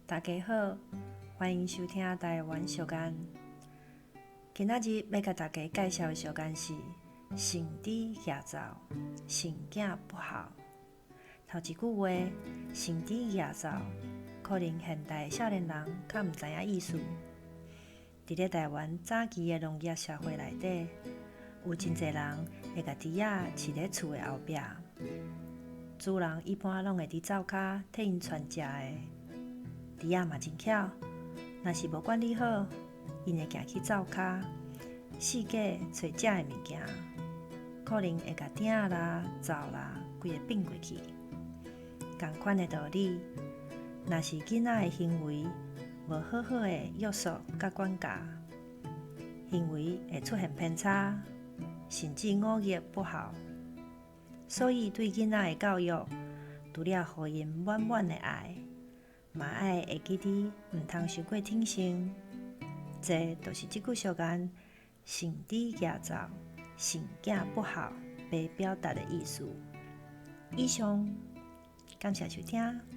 大家好，欢迎收听台湾小干。今仔日要甲大家介绍的小干是性子野躁，性囝不好。头一句话，性子野躁，可能现代少年人较毋知影意思。伫咧台湾早期的农业社会内底，有真侪人会甲猪仔饲咧厝的后壁，主人一般拢会伫灶骹替因传食的。猪仔嘛真巧，若是无管理好，因会行去灶骹，四界找食的物件，可能会甲鼎啦、灶啦，规个并过去。同款的道理，若是囡仔的行为无好好的约束甲管教，行为会出现偏差，甚至五育不好。所以对囡仔的教育，除了予因满满的爱，嘛爱会记伫毋通伤过挺身。这就是即句俗谚“性子野躁，性囝不好”被表达的意思。以上，感谢收听。